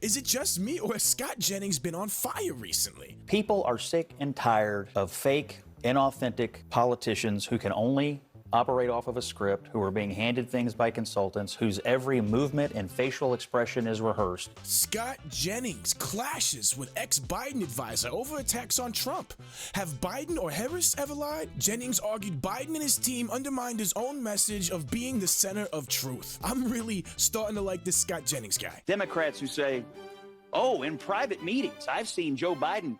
Is it just me, or has Scott Jennings been on fire recently? People are sick and tired of fake, inauthentic politicians who can only operate off of a script, who are being handed things by consultants, whose every movement and facial expression is rehearsed. Scott Jennings clashes with ex-Biden advisor over attacks on Trump. Have Biden or Harris ever lied? Jennings argued Biden and his team undermined his own message of being the center of truth. I'm really starting to like this Scott Jennings guy. Democrats who say, oh, in private meetings, I've seen Joe Biden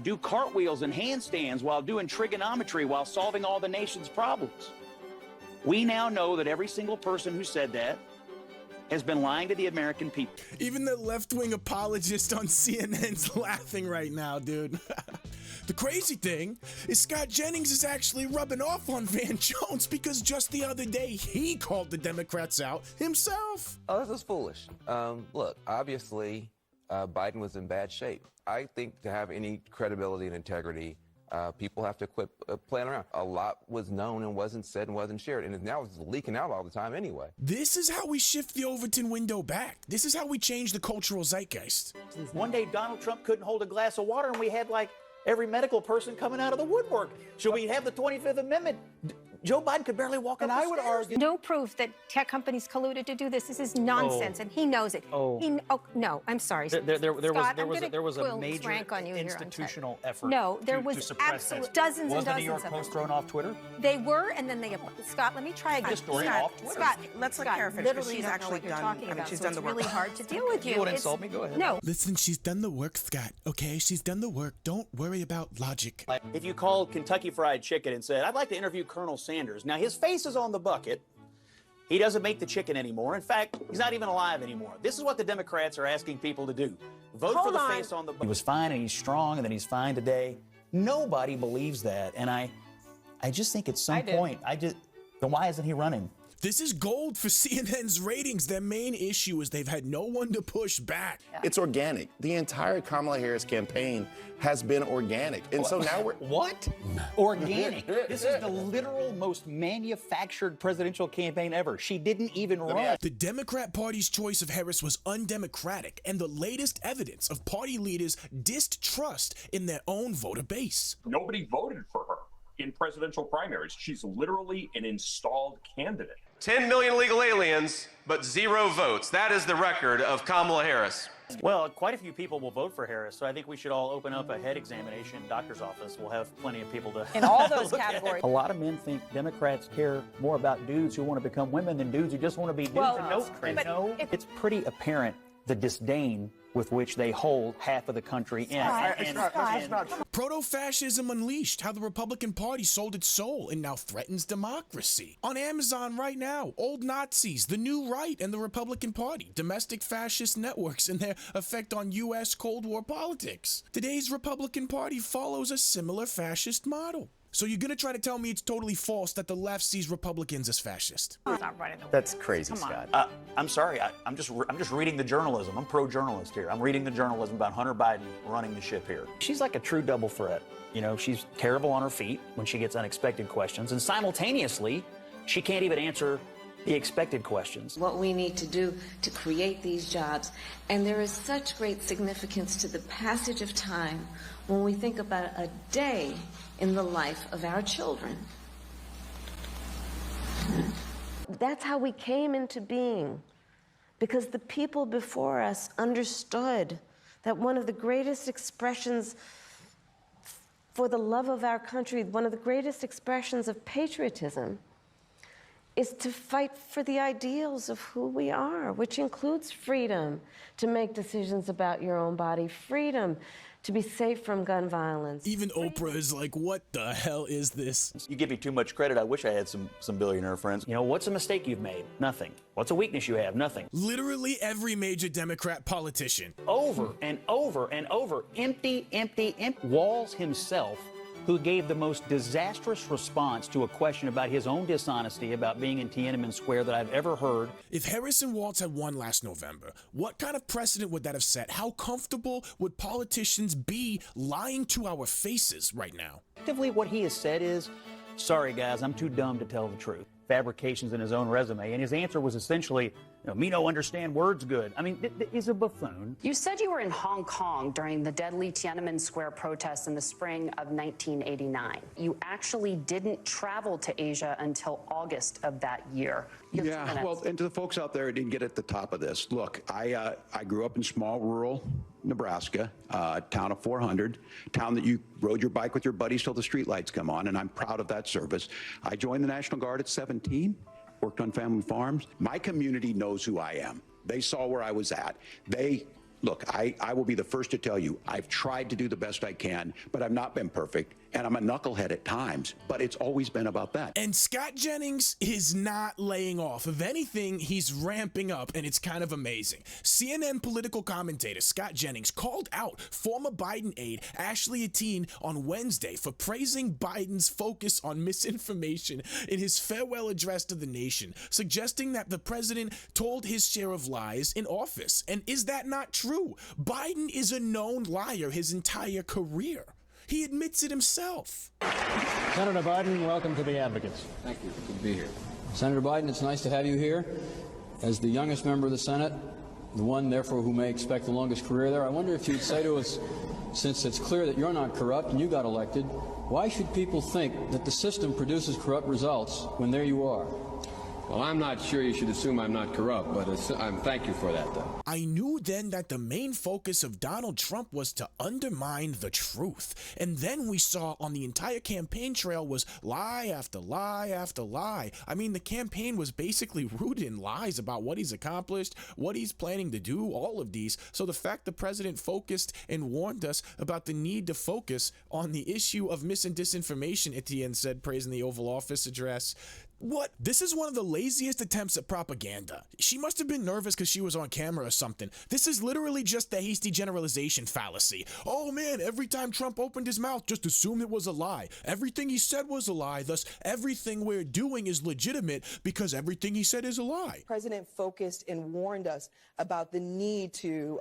do cartwheels and handstands while doing trigonometry while solving all the nation's problems. We now know that every single person who said that has been lying to the American people. Even the left-wing apologist on CNN's laughing right now, dude. The crazy thing is Scott Jennings is actually rubbing off on Van Jones because just the other day he called the Democrats out himself. Oh, this is foolish. Look, obviously, Biden was in bad shape. I think to have any credibility and integrity, people have to quit playing around. A lot was known and wasn't said and wasn't shared, and now it's leaking out all the time anyway. This is how we shift the Overton window back. This is how we change the cultural zeitgeist. One day Donald Trump couldn't hold a glass of water, and we had like every medical person coming out of the woodwork. Should we have the 25th Amendment? Joe Biden could barely walk up the stairs. I would argue no proof that tech companies colluded to do this. This is nonsense, and he knows it. No, I'm sorry. There was a major institutional effort. No, there to was suppress dozens this. and dozens Was the of New York them. Post thrown off Twitter? They were, and then they. Scott, let me try again. The story off Twitter. Scott, let's let Kara finish, literally she's don't know actually what you're done. talking I mean, about, she's so done it's the work. really hard to deal with you. You want to insult me? Go ahead. No. Listen, she's done the work, Scott, okay? She's done the work. Don't worry about logic. If you called Kentucky Fried Chicken and said, I'd like to interview Colonel Sanders. Now, his face is on the bucket. He doesn't make the chicken anymore. In fact, he's not even alive anymore. This is what the Democrats are asking people to do. Vote for the face on the bucket. He was fine and he's strong and then he's fine today. Nobody believes that. And I just think at some point, then why isn't he running? This is gold for CNN's ratings. Their main issue is they've had no one to push back. It's organic. The entire Kamala Harris campaign has been organic. And so now we're... What? Organic. This is the literal most manufactured presidential campaign ever. She didn't even run. The Democrat Party's choice of Harris was undemocratic, and the latest evidence of party leaders' distrust in their own voter base. Nobody voted for her in presidential primaries. She's literally an installed candidate. 10 million legal aliens, but 0 votes. That is the record of Kamala Harris. Well, quite a few people will vote for Harris, so I think we should all open up a head examination. Doctor's office will have plenty of people to In all those categories. A lot of men think Democrats care more about dudes who want to become women than dudes who just want to be dudes. Well, it's pretty apparent the disdain with which they hold half of the country in. Proto-fascism unleashed, how the Republican Party sold its soul and now threatens democracy. On Amazon right now, old Nazis, the new right, and the Republican Party, domestic fascist networks and their effect on U.S. Cold War politics. Today's Republican Party follows a similar fascist model. So you're gonna try to tell me it's totally false that the left sees Republicans as fascist? That's crazy, Scott. I'm sorry. I'm just reading the journalism. I'm pro-journalist here. I'm reading the journalism about Hunter Biden running the ship here. She's like a true double threat. You know, she's terrible on her feet when she gets unexpected questions, and simultaneously, she can't even answer the expected questions. What we need to do to create these jobs, and there is such great significance to the passage of time when we think about a day in the life of our children. That's how we came into being, because the people before us understood that one of the greatest expressions for the love of our country, one of the greatest expressions of patriotism, is to fight for the ideals of who we are, which includes freedom to make decisions about your own body, freedom to be safe from gun violence. Even Oprah is like, what the hell is this? You give me too much credit. I wish I had some billionaire friends. You know, what's a mistake you've made? Nothing. What's a weakness you have? Nothing. Literally every major Democrat politician. Over and over and over. Empty, empty, empty. Walz himself, who gave the most disastrous response to a question about his own dishonesty about being in Tiananmen Square that I've ever heard. If Harris and Walz had won last November, what kind of precedent would that have set? How comfortable would politicians be lying to our faces right now? Effectively, what he has said is, sorry guys, I'm too dumb to tell the truth. Fabrications in his own resume. And his answer was essentially, me no understand words good. I mean, is a buffoon. You said you were in Hong Kong during the deadly Tiananmen Square protests in the spring of 1989. You actually didn't travel to Asia until August of that year. Yeah, well, and to the folks out there who didn't get at the top of this, look, I grew up in small rural Nebraska, town of 400, town that you rode your bike with your buddies till the streetlights come on, and I'm proud of that service. I joined the National Guard at 17, worked on family farms. My community knows who I am. They saw where I was at. Look, I will be the first to tell you, I've tried to do the best I can, but I've not been perfect, and I'm a knucklehead at times, but it's always been about that. And Scott Jennings is not laying off. If anything, he's ramping up, and it's kind of amazing. CNN political commentator Scott Jennings called out former Biden aide Ashley Ateen on Wednesday for praising Biden's focus on misinformation in his farewell address to the nation, suggesting that the president told his share of lies in office. And is that not true? Biden is a known liar his entire career. He admits it himself. Senator Biden, welcome to the Advocates. Thank you. Good to be here. Senator Biden, it's nice to have you here. As the youngest member of the Senate, the one, therefore, who may expect the longest career there, I wonder if you'd say to us, since it's clear that you're not corrupt and you got elected, why should people think that the system produces corrupt results when there you are? Well, I'm not sure you should assume I'm not corrupt, but thank you for that, though. I knew then that the main focus of Donald Trump was to undermine the truth. And then we saw on the entire campaign trail was lie after lie after lie. I mean, the campaign was basically rooted in lies about what he's accomplished, what he's planning to do, all of these. So the fact the president focused and warned us about the need to focus on the issue of mis and disinformation, Etienne said, praising the Oval Office address. What? This is one of the laziest attempts at propaganda. She must have been nervous because she was on camera or something. This is literally just the hasty generalization fallacy. Oh man, every time Trump opened his mouth, just assume it was a lie. Everything he said was a lie, thus everything we're doing is legitimate because everything he said is a lie. The president focused and warned us about the need to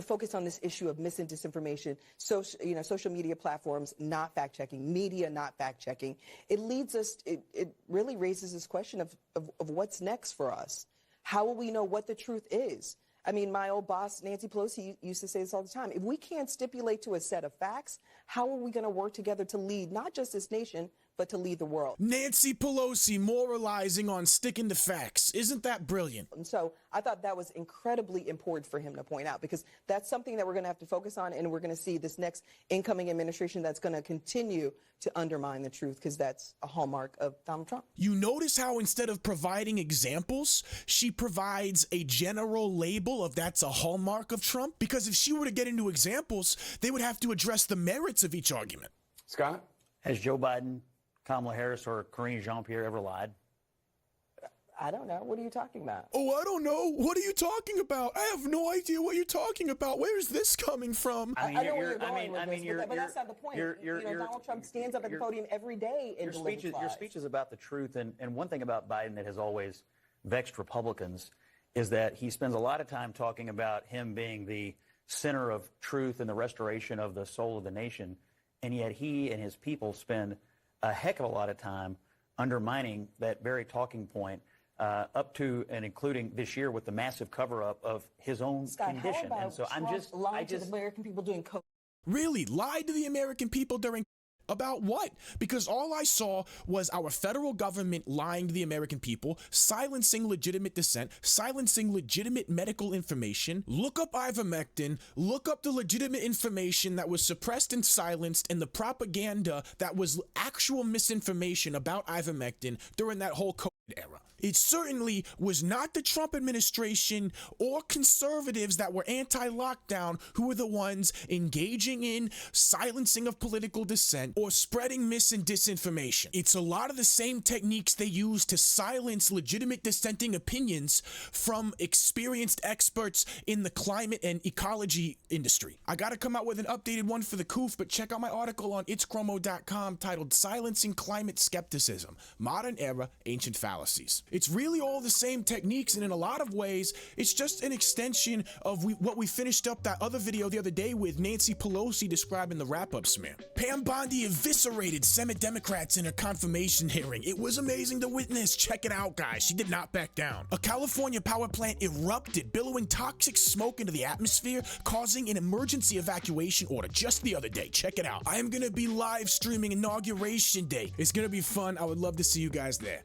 focus on this issue of mis and disinformation, social media platforms not fact-checking, media not fact-checking. It leads us, it really raises this question of what's next for us. How will we know what the truth is? I mean, my old boss, Nancy Pelosi, used to say this all the time. If we can't stipulate to a set of facts, how are we going to work together to lead not just this nation, but to lead the world? Nancy Pelosi moralizing on sticking to facts. Isn't that brilliant? And so I thought that was incredibly important for him to point out, because that's something that we're going to have to focus on, and we're going to see this next incoming administration that's going to continue to undermine the truth, because that's a hallmark of Donald Trump. You notice how instead of providing examples, she provides a general label of that's a hallmark of Trump? Because if she were to get into examples, they would have to address the merits of each argument. Scott? Has Joe Biden, Kamala Harris, or Karine Jean-Pierre ever lied? I don't know. What are you talking about? Oh, I don't know. What are you talking about? I have no idea what you're talking about. Where is this coming from? I know where you're going with this, but that's not the point. Donald Trump stands up at the podium every day and delivers lies. Your speech is about the truth, and one thing about Biden that has always vexed Republicans is that he spends a lot of time talking about him being the center of truth and the restoration of the soul of the nation, and yet he and his people spend a heck of a lot of time undermining that very talking point, up to and including this year with the massive cover-up of his own condition. How about and so Trump lied to the American people doing COVID? Really? Lied to the American people during about what? Because all I saw was our federal government lying to the American people, silencing legitimate dissent, silencing legitimate medical information. Look up ivermectin, look up the legitimate information that was suppressed and silenced, and the propaganda that was actual misinformation about ivermectin during that whole COVID era. It certainly was not the Trump administration or conservatives that were anti-lockdown who were the ones engaging in silencing of political dissent or spreading mis and disinformation. It's a lot of the same techniques they use to silence legitimate dissenting opinions from experienced experts in the climate and ecology industry. I gotta come out with an updated one for the COOF, but check out my article on itschromo.com titled Silencing Climate Skepticism, Modern Era, Ancient Fallacies. It's really all the same techniques, and in a lot of ways, it's just an extension of what we finished up that other video the other day with Nancy Pelosi describing the wrap-up smear. Pam Bondi eviscerated Senate Democrats in her confirmation hearing. It was amazing to witness. Check it out, guys. She did not back down. A California power plant erupted, billowing toxic smoke into the atmosphere, causing an emergency evacuation order just the other day. Check it out. I am going to be live streaming Inauguration Day. It's going to be fun. I would love to see you guys there.